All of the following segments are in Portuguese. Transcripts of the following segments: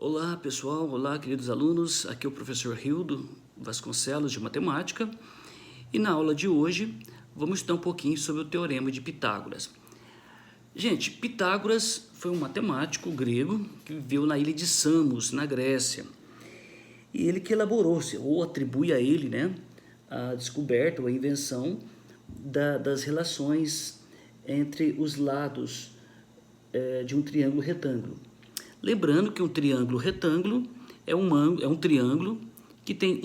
Olá pessoal, olá queridos alunos, aqui é o professor Rildo Vasconcelos de Matemática e na aula de hoje vamos estudar um pouquinho sobre o Teorema de Pitágoras. Gente, Pitágoras foi um matemático grego que viveu na ilha de Samos, na Grécia. E ele que elaborou, ou atribui a ele, a descoberta ou a invenção das relações entre os lados de um triângulo retângulo. Lembrando que um triângulo retângulo é um triângulo que tem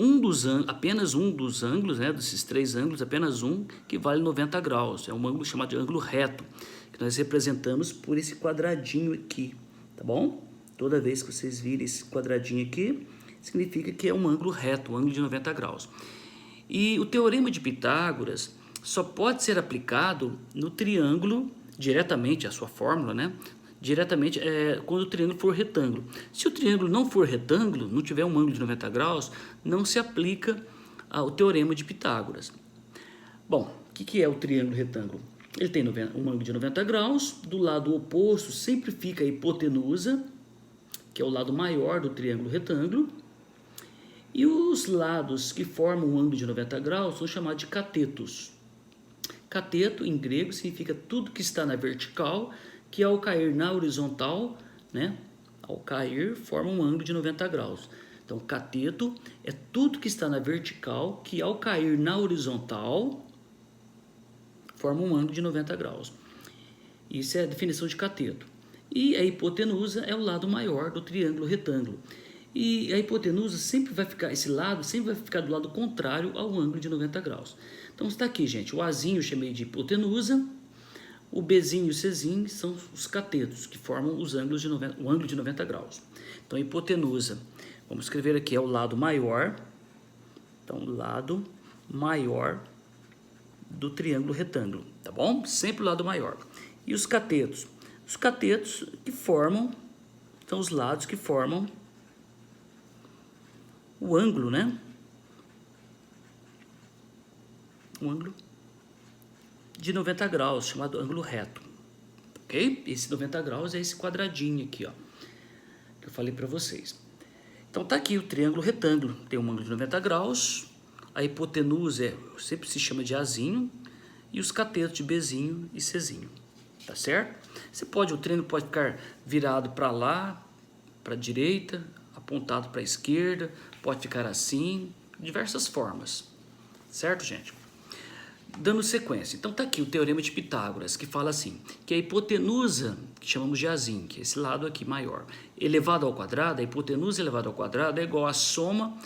apenas um dos ângulos, desses três ângulos, apenas um que vale 90 graus. É um ângulo chamado de ângulo reto, que nós representamos por esse quadradinho aqui, tá bom? Toda vez que vocês virem esse quadradinho aqui, significa que é um ângulo reto, um ângulo de 90 graus. E o Teorema de Pitágoras só pode ser aplicado no triângulo, diretamente, a sua fórmula, diretamente quando o triângulo for retângulo. Se o triângulo não for retângulo, não tiver um ângulo de 90 graus, não se aplica ao Teorema de Pitágoras. Bom, o que é o triângulo retângulo? Ele tem um ângulo de 90 graus, do lado oposto sempre fica a hipotenusa, que é o lado maior do triângulo retângulo, e os lados que formam um ângulo de 90 graus são chamados de catetos. Cateto, em grego, significa tudo que está na vertical, que ao cair na horizontal, ao cair, forma um ângulo de 90 graus. Então, cateto é tudo que está na vertical, que ao cair na horizontal, forma um ângulo de 90 graus. Isso é a definição de cateto. E a hipotenusa é o lado maior do triângulo retângulo. E a hipotenusa esse lado sempre vai ficar do lado contrário ao ângulo de 90 graus. Então está aqui, gente, o Azinho eu chamei de hipotenusa, o Bzinho e o Czinho são os catetos, que formam o ângulo de 90 graus. Então a hipotenusa, vamos escrever aqui, é o lado maior, então lado maior do triângulo retângulo, tá bom? Sempre o lado maior. E os catetos? Os catetos que formam, são os lados que formam o ângulo, um ângulo de 90 graus, chamado ângulo reto, ok? Esse 90 graus é esse quadradinho aqui, ó, que eu falei para vocês. Então tá aqui o triângulo retângulo, tem um ângulo de 90 graus, a hipotenusa sempre se chama de Azinho, e os catetos de Bzinho e Czinho, tá certo? O triângulo pode ficar virado para lá, para a direita, apontado para a esquerda, pode ficar assim, diversas formas, certo, gente? Dando sequência, então tá aqui o Teorema de Pitágoras, que fala assim, que a hipotenusa, que chamamos de Azinho, que é esse lado aqui maior, elevado ao quadrado, a hipotenusa elevada ao quadrado é igual à soma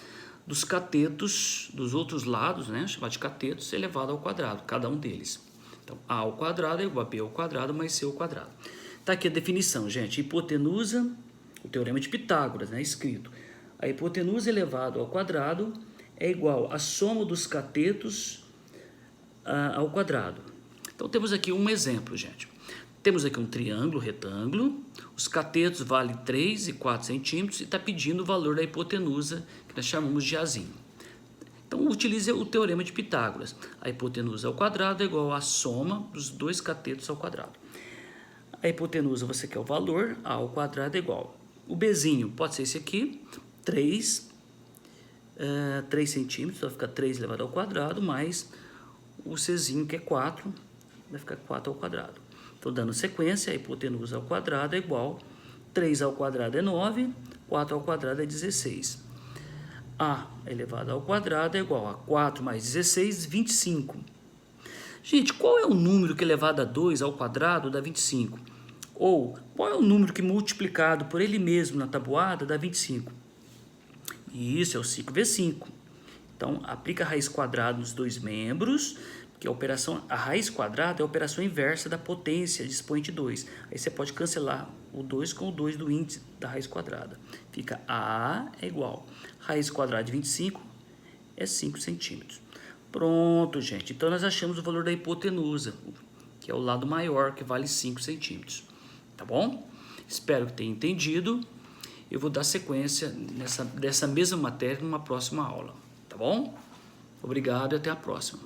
dos catetos dos outros lados, chamado de catetos, elevado ao quadrado, cada um deles. Então, A ao quadrado é igual a B ao quadrado mais C ao quadrado. Tá aqui a definição, gente, hipotenusa, o Teorema de Pitágoras, escrito. A hipotenusa elevado ao quadrado é igual à soma dos catetos ao quadrado. Então temos aqui um exemplo, gente. Temos aqui um triângulo retângulo, os catetos valem 3 e 4 centímetros e está pedindo o valor da hipotenusa, que nós chamamos de Azinho. Então utilize o Teorema de Pitágoras. A hipotenusa ao quadrado é igual à soma dos dois catetos ao quadrado. A hipotenusa você quer o valor, A ao quadrado é igual. O Bzinho pode ser esse aqui, 3 centímetros, vai ficar 3 elevado ao quadrado, mais o Czinho, que é 4, vai ficar 4 ao quadrado. Então, dando sequência, a hipotenusa ao quadrado é igual, 3 ao quadrado é 9, 4 ao quadrado é 16. A elevado ao quadrado é igual a 4 mais 16, 25. Gente, qual é o número que elevado a 2 ao quadrado dá 25? Ou, qual é o número que multiplicado por ele mesmo na tabuada dá 25? E isso é o 5 × 5. Então, aplica a raiz quadrada nos dois membros, que a raiz quadrada é a operação inversa da potência de expoente 2. Aí você pode cancelar o 2 com o 2 do índice da raiz quadrada. Fica A é igual. Raiz quadrada de 25 é 5 centímetros. Pronto, gente. Então, nós achamos o valor da hipotenusa, que é o lado maior, que vale 5 centímetros. Tá bom? Espero que tenha entendido. Eu vou dar sequência dessa mesma matéria numa próxima aula. Tá bom? Obrigado e até a próxima.